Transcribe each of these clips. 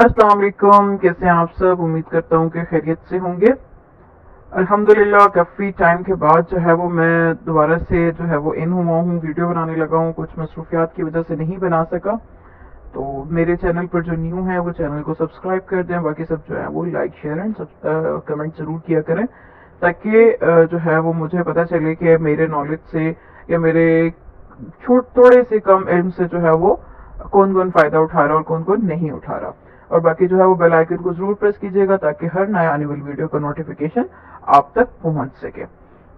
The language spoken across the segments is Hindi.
अस्सलाम वालेकुम। कैसे हैं आप सब? उम्मीद करता हूँ कि खैरियत से होंगे। अल्हम्दुलिल्लाह काफ़ी टाइम के बाद जो है वो मैं दोबारा से जो है वो इन हुआ हूँ, वीडियो बनाने लगा हूँ। कुछ मसरूफियात की वजह से नहीं बना सका, तो मेरे चैनल पर जो न्यू है वो चैनल को सब्सक्राइब कर दें। बाकी सब जो है वो लाइक शेयर एंड कमेंट ज़रूर किया करें, ताकि जो है वो मुझे पता चले कि मेरे नॉलेज से या मेरे थोड़े से कम इल्म से जो है वो कौन कौन फ़ायदा उठा रहा है और कौन कौन नहीं उठा रहा। और बाकी जो है वो बेल आइकन को जरूर प्रेस कीजिएगा, ताकि हर नया आने वाली वीडियो का नोटिफिकेशन आप तक पहुंच सके।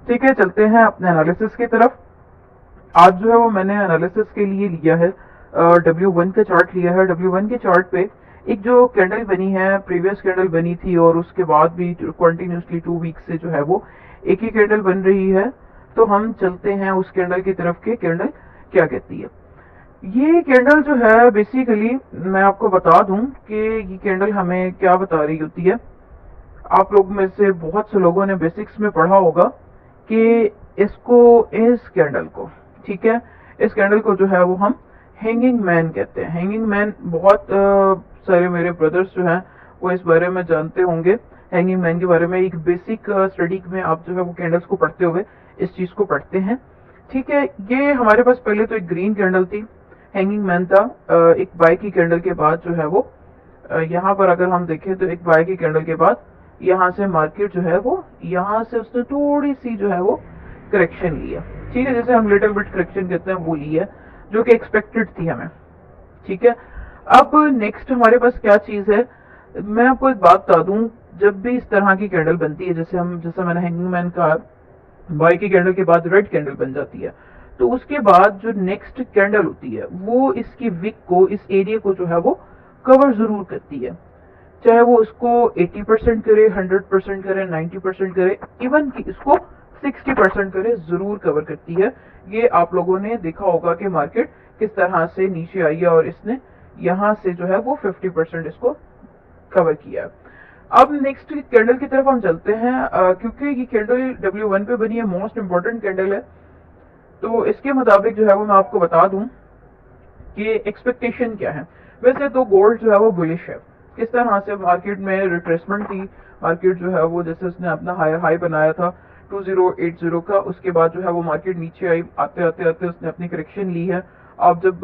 ठीक है, चलते हैं अपने एनालिसिस की तरफ। आज जो है वो मैंने एनालिसिस के लिए लिया है W1 का चार्ट लिया है। W1 के चार्ट पे एक जो कैंडल बनी है, प्रीवियस कैंडल बनी थी और उसके बाद भी कंटिन्यूसली 2 वीक से जो है वो एक ही कैंडल बन रही है। तो हम चलते हैं उस कैंडल की तरफ के कैंडल क्या कहती है। ये कैंडल जो है बेसिकली मैं आपको बता दूं कि ये कैंडल हमें क्या बता रही होती है। आप लोग में से बहुत से लोगों ने बेसिक्स में पढ़ा होगा कि इसको इस कैंडल को, ठीक है, इस कैंडल को जो है वो हम हैंगिंग मैन कहते हैं। हैंगिंग मैन बहुत सारे मेरे ब्रदर्स जो हैं वो इस बारे में जानते होंगे। हैंगिंग मैन के बारे में एक बेसिक स्टडी में आप जो है वो कैंडल्स को पढ़ते हुए इस चीज को पढ़ते हैं। ठीक है, ये हमारे पास पहले तो एक ग्रीन कैंडल थी, हैंगिंग मैन था। एक बाय की कैंडल के बाद जो है वो यहाँ पर अगर हम देखें तो एक बाय की कैंडल के बाद यहाँ से मार्केट जो है वो यहाँ से उसने थोड़ी सी जो है वो करेक्शन लिया। ठीक है, जैसे हम लिटिल बिट करेक्शन कहते हैं वो ली है, जो कि एक्सपेक्टेड थी हमें। ठीक है, अब नेक्स्ट हमारे पास क्या चीज है, मैं आपको एक बात बता दूं। जब भी इस तरह की कैंडल बनती है, जैसे मैंने हैंगिंग मैन का बाय की कैंडल के बाद रेड कैंडल बन जाती है, तो उसके बाद जो नेक्स्ट कैंडल होती है वो इसकी विक को, इस एरिया को जो है वो कवर जरूर करती है। चाहे वो उसको 80% करे, 100% करे, 90% करे, इवन कि इसको 60% करे, जरूर कवर करती है। ये आप लोगों ने देखा होगा कि मार्केट किस तरह से नीचे आई है और इसने यहाँ से जो है वो 50% इसको कवर किया है। अब नेक्स्ट कैंडल की तरफ हम चलते हैं। क्योंकि ये कैंडल W1 पे बनी है, मोस्ट इंपॉर्टेंट कैंडल है, तो इसके मुताबिक जो है वो मैं आपको बता दूं कि एक्सपेक्टेशन क्या है। वैसे तो गोल्ड जो है वो बुलिश है। किस तरह से मार्केट में रिट्रेसमेंट थी, मार्केट जो है वो जैसे उसने अपना हायर हाई बनाया था 2080 का, उसके बाद जो है वो मार्केट नीचे आई, आते आते आते उसने अपनी करेक्शन ली है। अब जब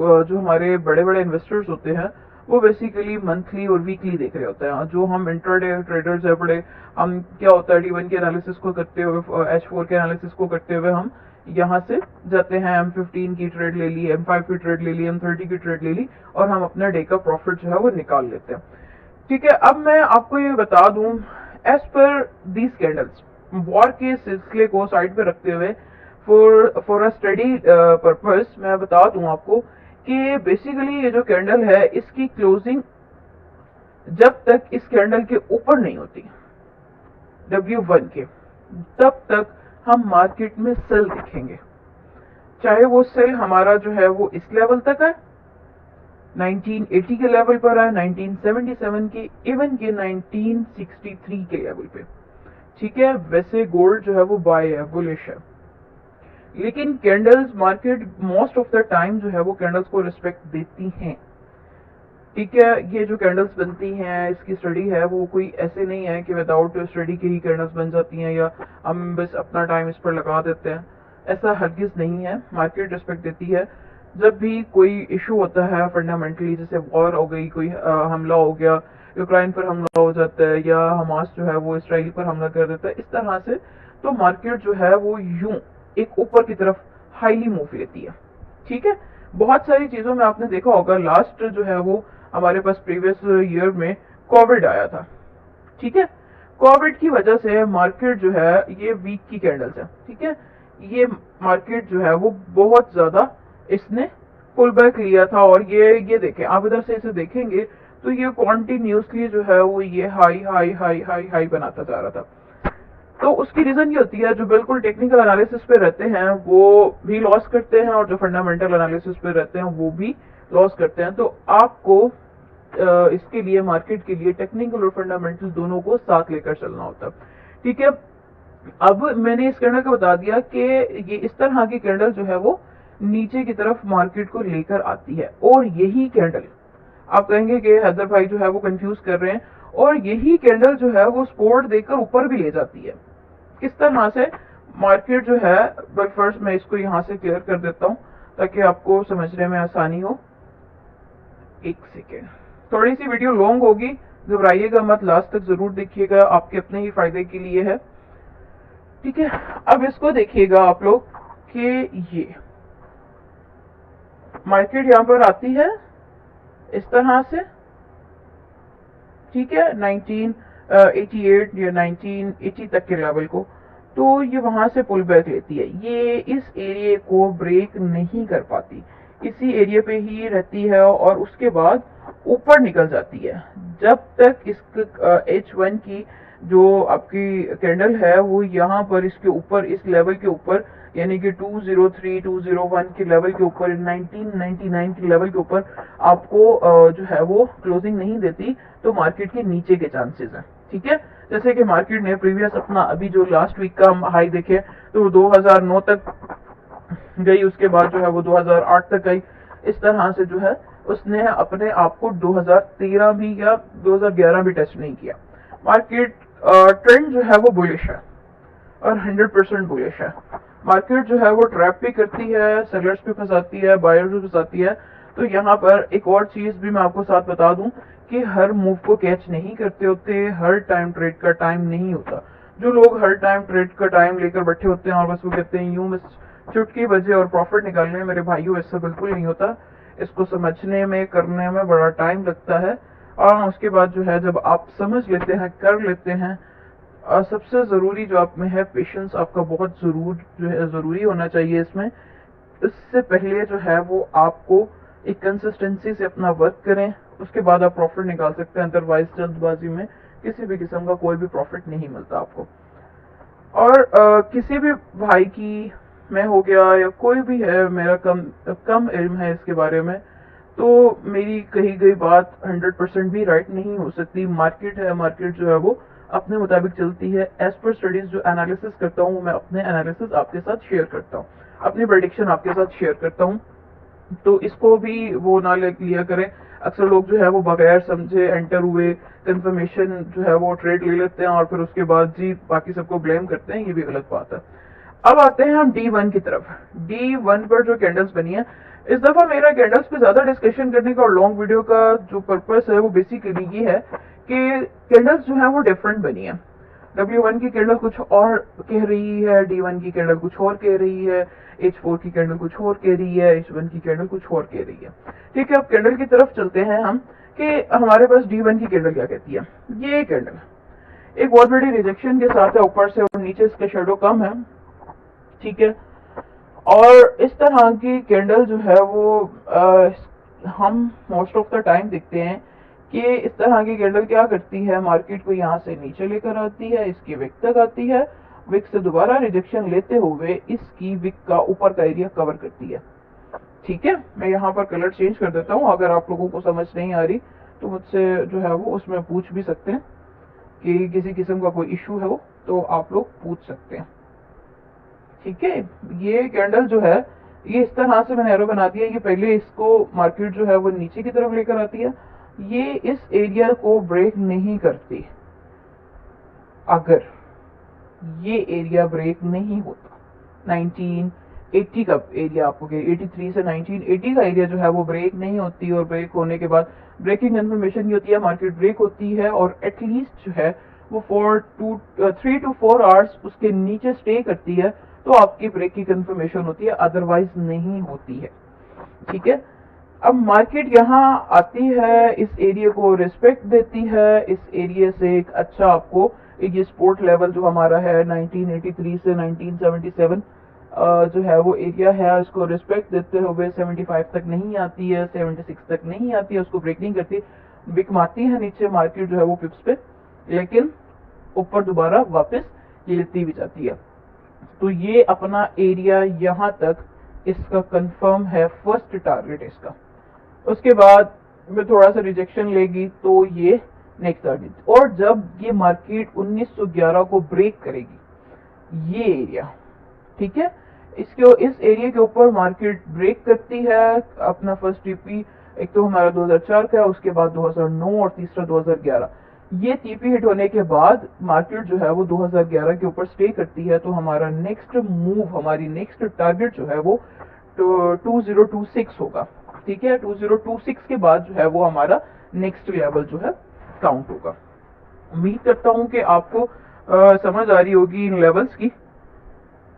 जो हमारे बड़े बड़े इन्वेस्टर्स होते हैं वो बेसिकली मंथली और वीकली देख रहे होते हैं। जो हम इंट्राडे ट्रेडर्स है बड़े, हम क्या होता है D1 के एनालिसिस को करते हुए, H4 के एनालिसिस को करते हुए हम यहाँ से जाते हैं, M15 की ट्रेड ले ली, M5 की ट्रेड ले ली, M30 की ट्रेड ले ली और हम अपना डे का प्रॉफिट जो है वो निकाल लेते हैं। ठीक है, अब मैं आपको ये बता दूं, as per these candles, war के सिलसिले को साइड पे रखते हुए फॉर अ स्टडी पर्पस मैं बता दूं आपको कि बेसिकली ये जो कैंडल है इसकी क्लोजिंग जब तक इस कैंडल के ऊपर नहीं होती W1 के, तब तक हम मार्केट में सेल दिखेंगे। चाहे वो सेल हमारा जो है वो इस लेवल तक है, 1980 के लेवल पर है, 1977 के, इवन के 1963 के लेवल पे। ठीक है, वैसे गोल्ड जो है वो बाय है, बुलिश है, लेकिन candles market most of the time जो है वो कैंडल्स को रिस्पेक्ट देती हैं। ठीक है, ये जो कैंडल्स बनती हैं इसकी स्टडी है वो कोई ऐसे नहीं है कि विदाउट स्टडी के ही कैंडल्स बन जाती हैं या हम बस अपना टाइम इस पर लगा देते हैं। ऐसा हरगिज नहीं है, मार्केट रिस्पेक्ट देती है। जब भी कोई इशू होता है फंडामेंटली, जैसे वॉर हो गई, कोई हमला हो गया, यूक्रेन पर हमला हो जाता है या हमास जो है वो इसराइल पर हमला कर देता है, इस तरह से तो मार्केट जो है वो यूं एक ऊपर की तरफ हाईली मूव लेती है। ठीक है, बहुत सारी चीजों में आपने देखा होगा, लास्ट जो है वो हमारे पास प्रीवियस ईयर में कोविड आया था। ठीक है, कोविड की वजह से मार्केट जो है ये वीक की कैंडल्स है। ठीक है, ये मार्केट जो है वो बहुत ज्यादा इसने पुल बैक लिया था और ये देखें, आप इधर से इसे देखेंगे तो ये कॉन्टिन्यूसली जो है वो ये high high high high high बनाता जा रहा था। तो उसकी रीजन ये होती है, जो बिल्कुल टेक्निकल एनालिसिस पे रहते हैं वो भी लॉस करते हैं और जो फंडामेंटल एनालिसिस पे रहते हैं वो भी लॉस करते हैं। तो आपको इसके लिए, मार्केट के लिए टेक्निकल और फंडामेंटल दोनों को साथ लेकर चलना होता है। ठीक है, अब मैंने इस कैंडल को बता दिया कि ये इस तरह की कैंडल जो है वो नीचे की तरफ मार्केट को लेकर आती है और यही कैंडल आप कहेंगे कि हैदर भाई जो है वो कंफ्यूज कर रहे हैं, और यही कैंडल जो है वो सपोर्ट देकर ऊपर भी ले जाती है। किस तरह से मार्केट जो है, बट फर्स्ट मैं इसको यहाँ से क्लियर कर देता हूँ ताकि आपको समझने में आसानी हो। एक सेकेंड, थोड़ी सी वीडियो लॉन्ग होगी, घबराइएगा मत, लास्ट तक जरूर देखिएगा, आपके अपने ही फायदे के लिए है, ठीक है। अब इसको देखिएगा आप लोग कि ये मार्केट यहाँ पर आती है इस तरह से, ठीक है, 1988 या 1980 तक के लेवल को, तो ये वहां से पुल बैक लेती है, ये इस एरिया को ब्रेक नहीं कर पाती, इसी एरिया पे ही रहती है और उसके बाद ऊपर निकल जाती है। जब तक इस H1 की जो आपकी कैंडल है वो यहाँ पर इसके ऊपर, इस लेवल के ऊपर, यानी कि 203 201 के लेवल के ऊपर, 1999 के लेवल के ऊपर आपको जो है वो क्लोजिंग नहीं देती, तो मार्केट के नीचे के चांसेस हैं, ठीक है। जैसे कि मार्केट ने प्रीवियस अपना अभी जो लास्ट वीक का हाई देखे तो 2009 तक गई, उसके बाद जो है वो 2008 तक गई, इस तरह से जो है उसने अपने आप को 2013 भी या 2011 भी टच नहीं किया। मार्केट ट्रेंड जो है वो बुलिश है और 100% बुलिश है। मार्केट जो है वो ट्रैप भी करती है, सेलर्स भी फंसाती है, बायर्स भी फंसाती है। तो यहाँ पर एक और चीज भी मैं आपको साथ बता दूं कि हर मूव को कैच नहीं करते होते, हर टाइम ट्रेड का टाइम नहीं होता। जो लोग हर टाइम ट्रेड का टाइम लेकर बैठे होते हैं और बस वो कहते हैं यूं बस चुटकी बजे और प्रॉफिट निकालने, मेरे भाइयों ऐसा बिल्कुल नहीं होता। इसको समझने में, करने में बड़ा टाइम लगता है, और उसके बाद जो है जब आप समझ लेते हैं, कर लेते हैं, सबसे जरूरी जो आप में है पेशेंस, आपका बहुत जो है जरूरी होना चाहिए इसमें। इससे पहले जो है वो आपको एक कंसिस्टेंसी से अपना वर्क करें, उसके बाद आप प्रॉफिट निकाल सकते हैं, अदरवाइज जल्दबाजी में किसी भी किस्म का कोई भी प्रॉफिट नहीं मिलता आपको। और किसी भी भाई की, मैं हो गया या कोई भी है, मेरा कम इल्म है इसके बारे में, तो मेरी कही गई बात 100% भी राइट नहीं हो सकती। मार्केट है, मार्केट जो है वो अपने मुताबिक चलती है। एज पर स्टडीज जो एनालिसिस करता हूँ, मैं अपने एनालिसिस आपके साथ शेयर करता हूँ, अपनी प्रेडिक्शन आपके साथ शेयर करता हूँ, तो इसको भी वो ना लिया करें। अक्सर लोग जो है वो बगैर समझे एंटर हुए कंफर्मेशन जो है वो ट्रेड ले लेते हैं और फिर उसके बाद जी बाकी सबको ब्लेम करते हैं, ये भी गलत बात है। अब आते हैं हम D1 की तरफ। D1 पर जो कैंडल्स बनी है, इस दफा मेरा कैंडल्स पे ज्यादा डिस्कशन करने का और लॉन्ग वीडियो का जो पर्पस है वो बेसिकली ये है कि कैंडल्स जो है वो डिफरेंट बनी है। W1 की कैंडल कुछ और कह रही है, D1 की कैंडल कुछ और कह रही है, H4 की कैंडल कुछ और कह रही है, H1 की कैंडल कुछ और कह रही है, ठीक है। अब कैंडल की तरफ चलते हैं हम कि हमारे पास D1 की कैंडल क्या कहती है। ये कैंडल एक बहुत बड़ी रिजेक्शन के साथ है, ऊपर से और नीचे इसका शेडो कम है, ठीक है। और इस तरह की कैंडल जो है वो हम मोस्ट ऑफ द टाइम देखते हैं कि इस तरह की कैंडल क्या करती है, मार्केट को यहाँ से नीचे लेकर आती है, इसकी विक तक आती है, विक से दोबारा रिजेक्शन लेते हुए इसकी विक का ऊपर का एरिया कवर करती है, ठीक है। मैं यहाँ पर कलर चेंज कर देता हूँ, अगर आप लोगों को समझ नहीं आ रही तो मुझसे जो है वो उसमें पूछ भी सकते हैं कि किसी किस्म का कोई इशू है वो, तो आप लोग पूछ सकते हैं, ठीक है। ये कैंडल जो है ये इस तरह से मैंने एरो बना दिया, ये पहले इसको मार्केट जो है वो नीचे की तरफ लेकर आती है, ये इस एरिया को ब्रेक नहीं करती। अगर ये एरिया ब्रेक नहीं होता, 1980 का एरिया, आपको 83 से 1980 का एरिया जो है वो ब्रेक नहीं होती, और ब्रेक होने के बाद ब्रेकिंग इन्फॉर्मेशन ये होती है, मार्केट ब्रेक होती है और एटलीस्ट जो है वो 3 to 4 आवर्स उसके नीचे स्टे करती है, तो आपकी ब्रेक की कंफर्मेशन होती है, अदरवाइज नहीं होती है, ठीक है। अब मार्केट यहाँ आती है, इस एरिया को रिस्पेक्ट देती है, इस एरिया से एक अच्छा आपको ये सपोर्ट लेवल जो हमारा है 1983 से 1977 जो है वो एरिया है, उसको रिस्पेक्ट देते हुए 75 तक नहीं आती है, 76 तक नहीं आती है, उसको ब्रेक नहीं करती, बिक मारती है नीचे मार्केट जो है वो पिप्स पे, लेकिन ऊपर दोबारा वापस लेती भी जाती है। तो ये अपना एरिया यहाँ तक इसका कंफर्म है, फर्स्ट टारगेट इसका। उसके बाद में थोड़ा सा रिजेक्शन लेगी तो ये नेक्स्ट टारगेट, और जब ये मार्केट 1911 को ब्रेक करेगी, ये एरिया, ठीक है, इस एरिया के ऊपर मार्केट ब्रेक करती है, अपना फर्स्ट टीपी एक तो हमारा 2004 का है, उसके बाद 2009 और तीसरा 2011। ये टीपी हिट होने के बाद मार्केट जो है वो 2011 के ऊपर स्टे करती है, तो हमारा नेक्स्ट मूव, हमारी नेक्स्ट टारगेट जो है वो 2026 होगा। ठीक है, 2026 के बाद जो है वो हमारा नेक्स्ट लेवल जो है काउंट होगा। उम्मीद करता हूं कि आपको समझ आ रही होगी इन लेवल्स की।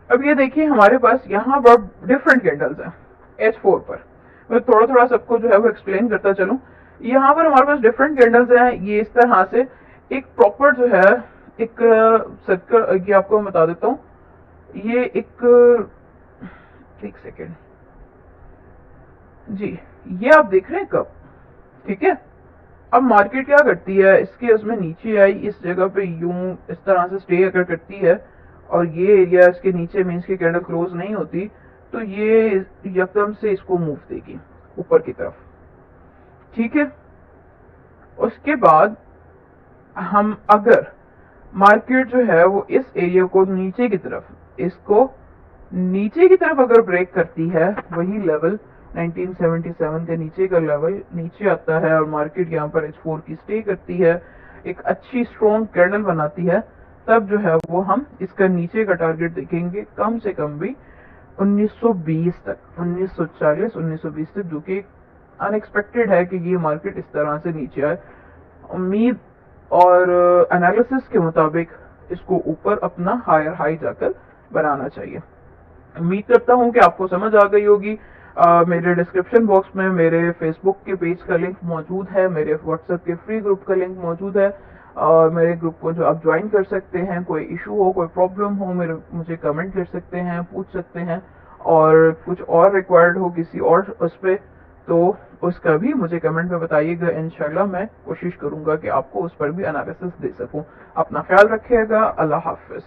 अब ये देखिए हमारे पास यहाँ पर डिफरेंट कैंडल्स हैं H4 पर। मैं थोड़ा थोड़ा सबको जो है वो एक्सप्लेन करता चलूं। यहाँ पर हमारे पास डिफरेंट कैंडल्स हैं, ये इस तरह से एक प्रॉपर जो है एक सर्कल, ये आपको मैं बता देता हूँ। ये एक सेकेंड जी, ये आप देख रहे हैं कब, ठीक है। अब मार्केट क्या करती है, इसके उसमें नीचे आई, इस जगह पे यूं इस तरह से स्टे अगर करती है और ये एरिया इसके नीचे मीन्स की कैंडल क्लोज नहीं होती, तो ये एकदम से इसको मूव देगी ऊपर की तरफ। ठीक है, उसके बाद हम अगर मार्केट जो है वो इस एरिया को नीचे की तरफ, इसको नीचे की तरफ अगर ब्रेक करती है, वही लेवल 1977 के नीचे का लेवल नीचे आता है और मार्केट यहाँ पर H4 की स्टे करती है, एक अच्छी स्ट्रॉन्ग कैंडल बनाती है, तब जो है वो हम इसका नीचे का टारगेट देखेंगे कम से कम भी 1920 तक, 1940 1920 तक, जो कि अनएक्सपेक्टेड है कि ये मार्केट इस तरह से नीचे आए। उम्मीद और एनालिसिस के मुताबिक इसको ऊपर अपना हायर हाई जाकर बनाना चाहिए। उम्मीद करता हूं कि आपको समझ आ गई होगी। मेरे डिस्क्रिप्शन बॉक्स में मेरे फेसबुक के पेज का लिंक मौजूद है, मेरे व्हाट्सएप के फ्री ग्रुप का लिंक मौजूद है, और मेरे ग्रुप को जो आप ज्वाइन कर सकते हैं। कोई इशू हो, कोई प्रॉब्लम हो, मुझे कमेंट कर सकते हैं, पूछ सकते हैं, और कुछ और रिक्वायर्ड हो किसी और उस पर, तो उसका भी मुझे कमेंट में बताइएगा। इंशाल्लाह मैं कोशिश करूंगा कि आपको उस पर भी एनालिसिस दे सकूं। अपना ख्याल रखिएगा। अल्लाह हाफिज।